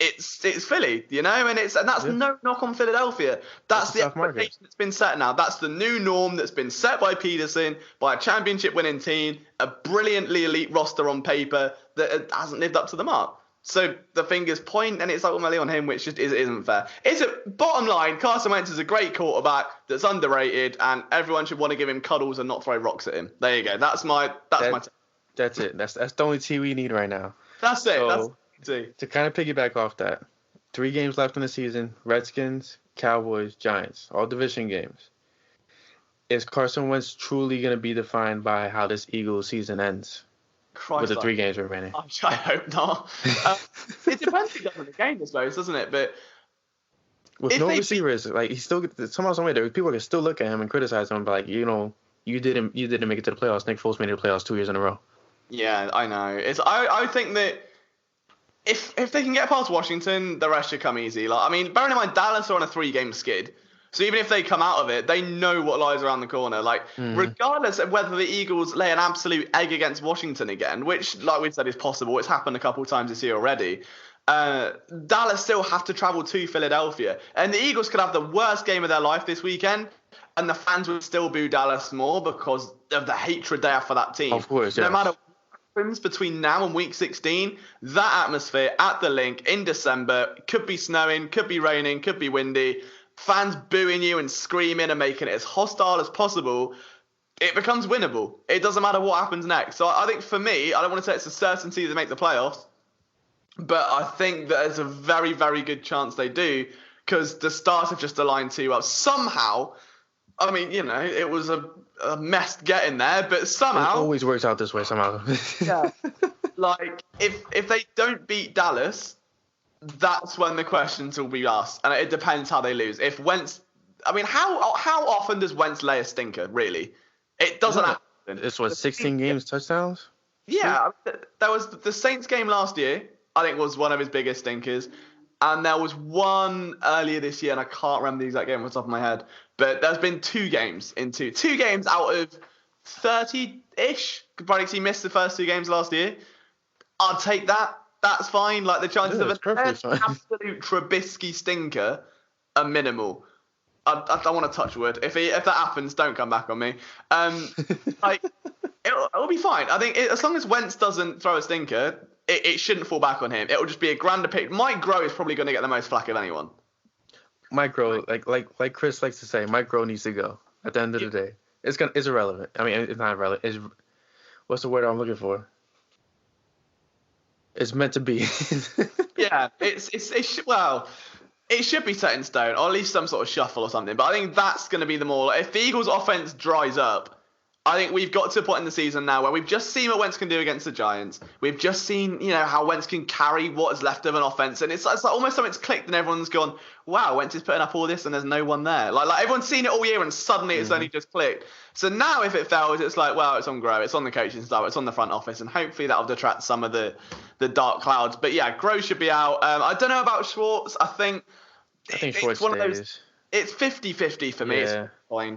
Speaker 3: it's Philly, and that's no knock on Philadelphia. That's the expectation that's been set now. That's the new norm that's been set by Peterson, by a championship winning team, a brilliantly elite roster on paper that hasn't lived up to the mark. So the fingers point, and it's ultimately on him, which just isn't fair. It's a bottom line. Carson Wentz is a great quarterback that's underrated, and everyone should want to give him cuddles and not throw rocks at him. There you go. That's my.
Speaker 2: That's it. That's the only tea we need right now.
Speaker 3: That's it.
Speaker 2: So, to kind of piggyback off that, 3 games left in the season: Redskins, Cowboys, Giants, all division games. Is Carson Wentz truly going to be defined by how this Eagles season ends? With the 3 games remaining.
Speaker 3: I hope not. It depends who does in the game, I suppose, doesn't it? But
Speaker 2: with no receivers, like he's still somehow, some way, there people can still look at him and criticize him, but like you didn't make it to the playoffs. Nick Foles made it to the playoffs 2 years in a row. Yeah,
Speaker 3: I know. I think that if they can get past Washington, the rest should come easy. Like, I mean, bearing in mind Dallas are on a 3-game skid. So even if they come out of it, they know what lies around the corner. Like, regardless of whether the Eagles lay an absolute egg against Washington again, which, like we've said, is possible. It's happened a couple of times this year already. Dallas still have to travel to Philadelphia. And the Eagles could have the worst game of their life this weekend, and the fans would still boo Dallas more because of the hatred they have for that team.
Speaker 2: Of course,
Speaker 3: No matter happens between now and week 16, that atmosphere at the link in December, could be snowing, could be raining, could be windy, fans booing you and screaming and making it as hostile as possible, it becomes winnable. It doesn't matter what happens next. So I think for me, I don't want to say it's a certainty they make the playoffs, but I think that there's a very, very good chance they do, because the stars have just aligned too well. Somehow, I mean, it was a mess getting there, but somehow...
Speaker 2: It always works out this way somehow.
Speaker 3: Yeah. Like, if they don't beat Dallas, that's when the questions will be asked. And it depends how they lose. If Wentz... I mean, how often does Wentz lay a stinker, really? It doesn't happen.
Speaker 2: It's 16 games, touchdowns?
Speaker 3: Yeah. There was the Saints game last year, I think, was one of his biggest stinkers. And there was one earlier this year, and I can't remember the exact game off the top of my head. But there's been two games out of 30-ish. Because he missed the first 2 games last year. I'll take that. That's fine. Like, the chances of an absolute Trubisky stinker are minimal. I don't want to touch wood. If that happens, don't come back on me. Like, it'll be fine. I think as long as Wentz doesn't throw a stinker, it shouldn't fall back on him. It'll just be a grander pick. Mike Groh is probably going to get the most flack of anyone.
Speaker 2: Mike Groh, like Chris likes to say, Mike Groh needs to go. At the end of the day, it's irrelevant. I mean, it's not irrelevant. What's the word I'm looking for? It's meant to be.
Speaker 3: Yeah, it should be set in stone, or at least some sort of shuffle or something. But I think that's going to be the more... If the Eagles' offense dries up, I think we've got to a point in the season now where we've just seen what Wentz can do against the Giants. We've just seen, how Wentz can carry what is left of an offense. And it's like almost something's clicked and everyone's gone, wow, Wentz is putting up all this and there's no one there. Like everyone's seen it all year and suddenly it's only just clicked. So now if it fails, it's like, well, it's on Groh, it's on the coaching staff, it's on the front office. And hopefully that'll detract some of the dark clouds. But yeah, Groh should be out. I don't know about Schwartz. I think
Speaker 2: Schwartz
Speaker 3: one
Speaker 2: stays.
Speaker 3: of those. It's 50-50 for me.
Speaker 2: Yeah.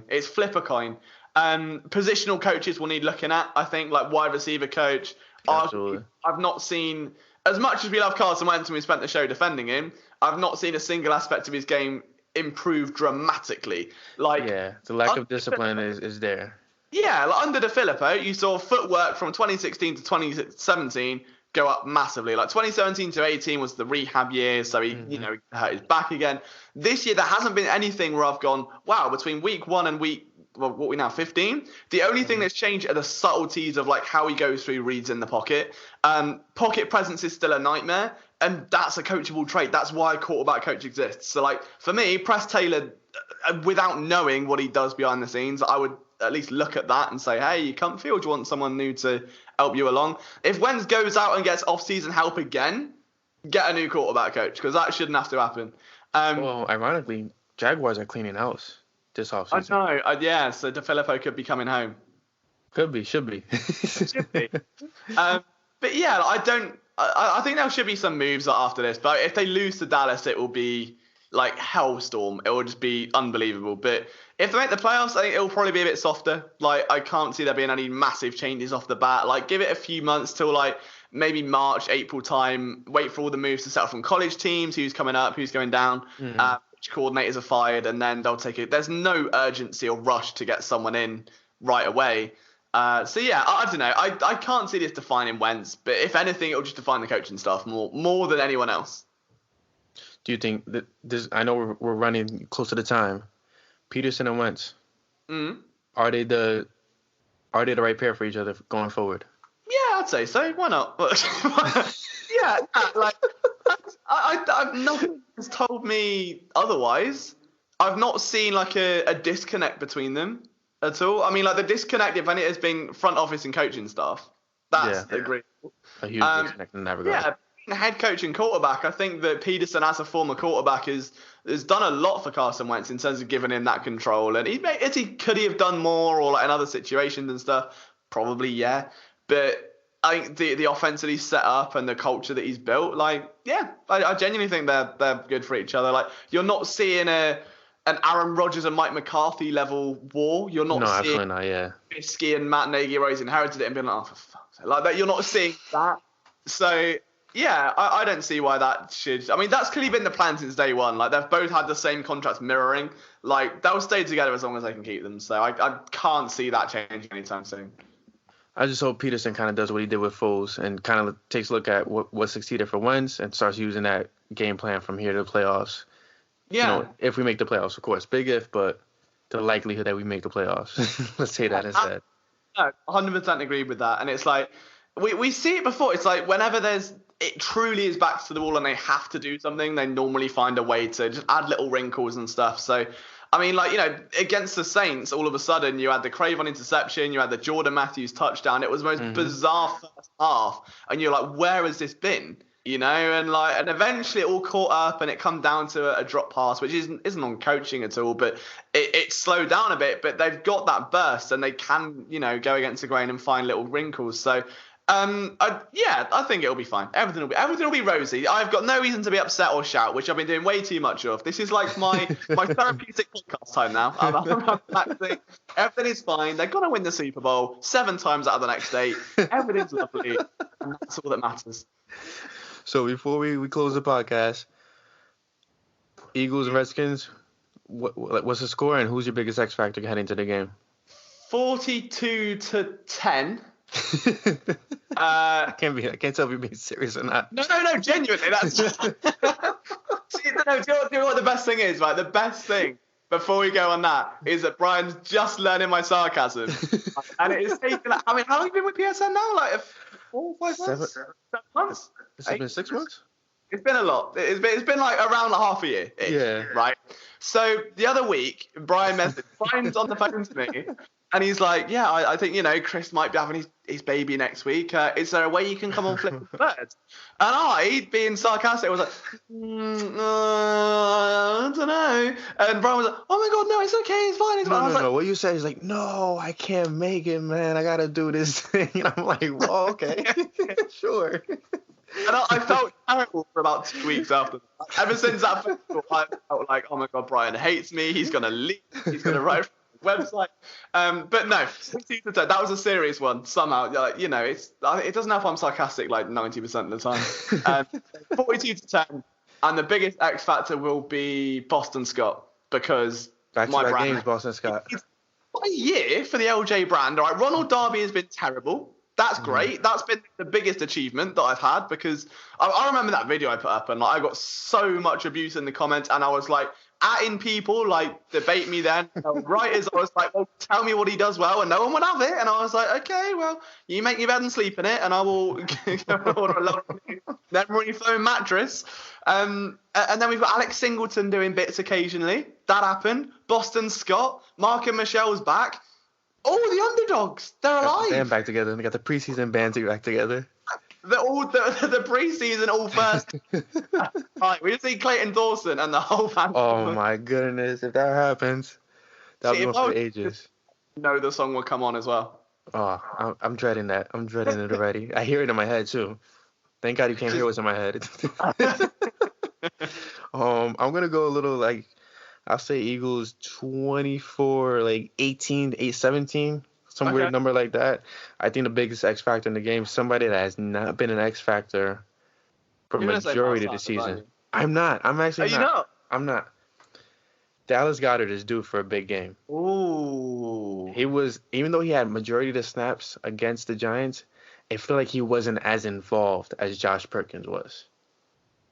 Speaker 3: It's flip a coin. Positional coaches will need looking at, I think, like wide receiver coach.
Speaker 2: Absolutely.
Speaker 3: I've not seen, as much as we love Carson Wentz and we spent the show defending him, I've not seen a single aspect of his game improve dramatically.
Speaker 2: The lack of discipline is there.
Speaker 3: Yeah, under DeFilippo, you saw footwork from 2016 to 2017 go up massively. Like 2017 to 18 was the rehab year, so he, hurt his back again. This year, there hasn't been anything where I've gone, wow, between week 1 and what we now 15. The only thing that's changed are the subtleties of like how he goes through reads in the pocket. Pocket presence is still a nightmare, and that's a coachable trait. That's why a quarterback coach exists. So like for me, Press Taylor, without knowing what he does behind the scenes, I would at least look at that and say, hey, you comfy, or do you want someone new to help you along? If Wentz goes out and gets off-season help again, get a new quarterback coach, because that shouldn't have to happen.
Speaker 2: Well, ironically, Jaguars are cleaning house this offseason.
Speaker 3: I know, so DeFilippo could be coming home.
Speaker 2: Could be, should be.
Speaker 3: Should be. But yeah, I think there should be some moves after this, but if they lose to Dallas, it will be like hellstorm. It will just be unbelievable. But if they make the playoffs, I think it'll probably be a bit softer. Like, I can't see there being any massive changes off the bat. Like, give it a few months till like maybe March, April time. Wait for all the moves to settle from college teams, who's coming up, who's going down, which coordinators are fired, and then they'll take it. There's no urgency or rush to get someone in right away. So yeah, I don't know. I can't see this defining Wentz, but if anything, it'll just define the coaching staff more than anyone else.
Speaker 2: Do you think that this? I know we're running close to the time. Peterson and Wentz, are they the right pair for each other going forward?
Speaker 3: Yeah, I'd say so. Why not? Yeah, like I've nothing has told me otherwise. I've not seen like a disconnect between them at all. I mean, like the disconnect, if any, has been front office and coaching staff. That's agreed.
Speaker 2: A huge disconnect in that regard.
Speaker 3: Yeah. Head coach and quarterback, I think that Peterson, as a former quarterback, has done a lot for Carson Wentz in terms of giving him that control. And could he have done more, or like in other situations and stuff? Probably, yeah. But I think the offense that he's set up and the culture that he's built, like, yeah, I genuinely think they're good for each other. Like, you're not seeing an Aaron Rodgers and Mike McCarthy level war. You're not seeing
Speaker 2: absolutely not, yeah.
Speaker 3: Bisky and Matt Nagy where he's inherited it and been like, oh, for fuck's sake. Like that, you're not seeing that. So yeah, I don't see why that should. I mean, that's clearly been the plan since day one. Like, they've both had the same contracts mirroring. Like, they'll stay together as long as they can keep them. So I can't see that changing anytime soon.
Speaker 2: I just hope Peterson kind of does what he did with Foles and kind of takes a look at what succeeded for Wentz and starts using that game plan from here to the playoffs.
Speaker 3: Yeah.
Speaker 2: You know, if we make the playoffs, of course. Big if, but the likelihood that we make the playoffs. Let's say that instead.
Speaker 3: No, 100% agree with that. And it's like, we see it before. It's like whenever it truly is back to the wall and they have to do something, they normally find a way to just add little wrinkles and stuff. So, I mean, like, you know, against the Saints, all of a sudden you had the Cravon interception, you had the Jordan Matthews touchdown. It was the most bizarre first half. And you're like, where has this been? You know, and eventually it all caught up and it come down to a drop pass, which isn't on coaching at all, but it slowed down a bit. But they've got that burst and they can, you know, go against the grain and find little wrinkles. So, I think it'll be fine. Everything will be rosy. I've got no reason to be upset or shout, which I've been doing way too much of. This is like my therapeutic podcast time now. I'm relaxing. Everything is fine. They're gonna win the Super Bowl 7 times out of the next 8. Everything's lovely, and that's all that matters.
Speaker 2: So before we close the podcast, Eagles and Redskins, what's the score and who's your biggest X factor heading into the game?
Speaker 3: 42-10.
Speaker 2: I can't tell if you're being serious or not.
Speaker 3: No, genuinely. That's See, do you know what the best thing is, right? The best thing before we go on that is that Brian's just learning my sarcasm, and it is taking. I mean, how long have you been with PSN now? Like 4 or 5 months? 7 months?
Speaker 2: It's been 6 months.
Speaker 3: It's been a lot. It's been like around half a year.
Speaker 2: Yeah.
Speaker 3: Right. So the other week, Brian's on the phone to me. And he's like, yeah, I think, you know, Chris might be having his baby next week. Is there a way you can come on Flip the Bird? And I, being sarcastic, was like, I don't know. And Brian was like, oh my God, no, it's okay, it's fine. It's fine.
Speaker 2: No. What you said is like, no, I can't make it, man. I got to do this thing. And I'm like, well, okay, sure.
Speaker 3: And I felt terrible for about 2 weeks after that. Ever since that phone call, I felt like, oh my God, Brian hates me. He's going to leave. He's going to write website, but no, 60%. That was a serious one. Somehow, like, you know, it doesn't help I'm sarcastic like 90% of the time. 42-10, and the biggest X factor will be Boston Scott because my brand.
Speaker 2: Games, Boston Scott.
Speaker 3: It's a year for the LJ brand. All right, Ronald Darby has been terrible. That's great. That's been the biggest achievement that I've had because I remember that video I put up and like I got so much abuse in the comments and I was like atting people like debate me then. Writers, I was like, well, tell me what he does well and no one would have it. And I was like, okay, well, you make your bed and sleep in it and I will order a lovely memory foam mattress. And then we've got Alex Singleton doing bits occasionally. That happened. Boston Scott, Mark and Michelle's back. Oh, the underdogs, they're alive.
Speaker 2: Got the band back together. They got the preseason band back together.
Speaker 3: The preseason all first. Right, we just need Clayton Dawson and the whole family.
Speaker 2: Oh my goodness, if that happens, that'll be one for the ages.
Speaker 3: No, the song will come on as well.
Speaker 2: Oh, I'm dreading that. I'm dreading it already. I hear it in my head too. Thank God you can't hear what's in my head. I'm gonna go a little like. I'll say Eagles 24, like 18, 17, some weird number like that. I think the biggest X factor in the game is somebody that has not been an X factor for majority of the season. I'm not. I'm actually not.
Speaker 3: Not.
Speaker 2: I'm not. Dallas Goedert is due for a big game.
Speaker 3: Ooh.
Speaker 2: He was, even though he had majority of the snaps against the Giants, I feel like he wasn't as involved as Josh Perkins was.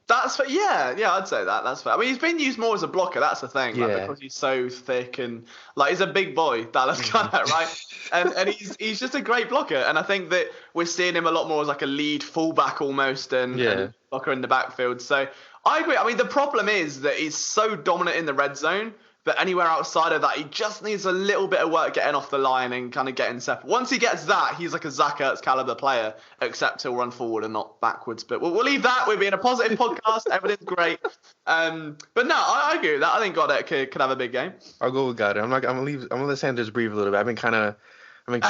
Speaker 3: That's fair. Yeah, I'd say that. That's fair. I mean, he's been used more as a blocker. That's the thing, like, because he's so thick and like he's a big boy, Dallas Goedert, right? And he's just a great blocker. And I think that we're seeing him a lot more as like a lead fullback almost and blocker in the backfield. So I agree. I mean, the problem is that he's so dominant in the red zone. But anywhere outside of that, he just needs a little bit of work getting off the line and kind of getting separate. Once he gets that, he's like a Zach Ertz caliber player, except he'll run forward and not backwards. But we'll leave that. We're being a positive podcast. Everything's great. But no, I agree with that. I think Goddard could have a big game.
Speaker 2: I'll go with Goddard. I'm gonna let Sanders breathe a little bit. I've been too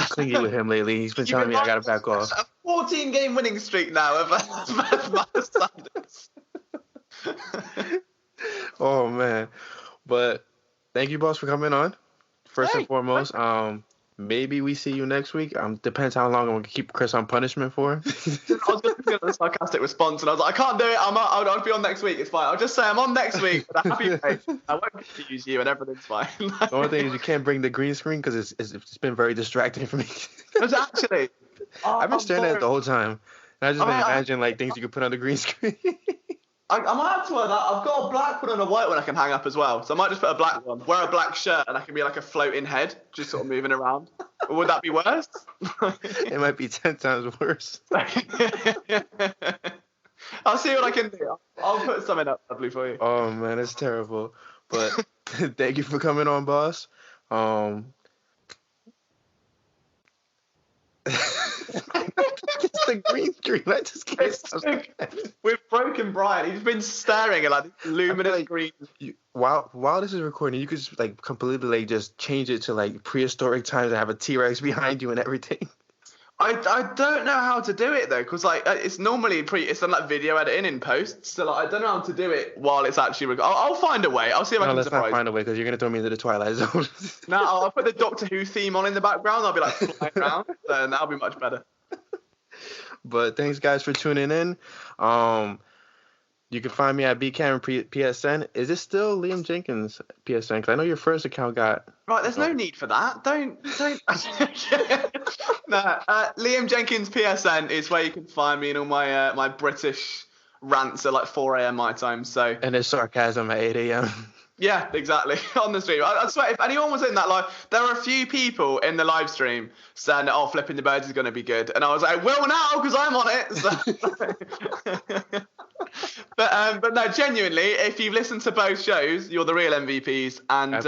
Speaker 2: clingy with him lately. He's been telling me I gotta back off.
Speaker 3: A 14-game winning streak now of Sanders.
Speaker 2: Oh man, but. Thank you, boss, for coming on. First and foremost, maybe we see you next week. Depends how long I'm going to keep Chris on punishment for.
Speaker 3: I was going to give a sarcastic response, and I was like, I can't do it. I'll be on next week. It's fine. I'll just say I'm on next week with a happy face. I won't confuse you, and everything's fine.
Speaker 2: The only thing is you can't bring the green screen because it's been very distracting for me.
Speaker 3: Actually,
Speaker 2: I've been staring at it the whole time. And I've just been
Speaker 3: I
Speaker 2: imagining like things you could put on the green screen.
Speaker 3: I might have to wear that. I've got a black one and a white one I can hang up as well. So I might just put a black one, wear a black shirt, and I can be like a floating head, just sort of moving around. Or would that be worse?
Speaker 2: It might be 10 times worse.
Speaker 3: I'll see what I can do. I'll put something up lovely for you.
Speaker 2: Oh man, it's terrible. But thank you for coming on, boss. It's the green screen. I just can't stop.
Speaker 3: We've broken Bryan. He's been staring at like this luminous green.
Speaker 2: While this is recording, you could just like completely like just change it to like prehistoric times and have a T-Rex behind you and everything.
Speaker 3: I don't know how to do it though, because like it's normally it's on like video editing in post, so like I don't know how to do it while it's actually. I'll find a way. I'll see if I can.
Speaker 2: Let's not find a way because you're gonna throw me into the Twilight Zone.
Speaker 3: No, I'll put the Doctor Who theme on in the background. I'll be like flying around, and that'll be much better.
Speaker 2: But thanks guys for tuning in. You can find me at bcameron.psn. Is it still Liam Jenkins PSN? Because I know your first account got.
Speaker 3: Right, there's no need for that. Don't. No, Liam Jenkins PSN is where you can find me in all my my British rants at like 4 a.m. my time. So.
Speaker 2: And there's sarcasm at 8 a.m.
Speaker 3: Yeah, exactly. On the stream. I swear, if anyone was in that live, there were a few people in the live stream saying, "Oh, Flipping the Birds is going to be good," and I was like, "Well, now because I'm on it." So. But no, genuinely, if you've listened to both shows, you're the real MVPs. And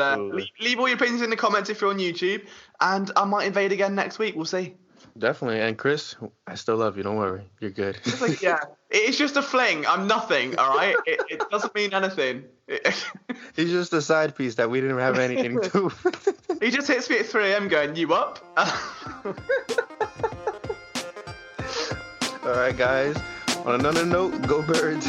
Speaker 3: leave all your opinions in the comments if you're on YouTube. And I might invade again next week. We'll see.
Speaker 2: Definitely. And Chris, I still love you. Don't worry. You're good.
Speaker 3: It's like, yeah, it's just a fling. I'm nothing, all right? It doesn't mean anything.
Speaker 2: He's just a side piece that we didn't have anything to.
Speaker 3: He just hits me at 3 a.m. going, "You up?"
Speaker 2: All right, guys. On another note, go Birds.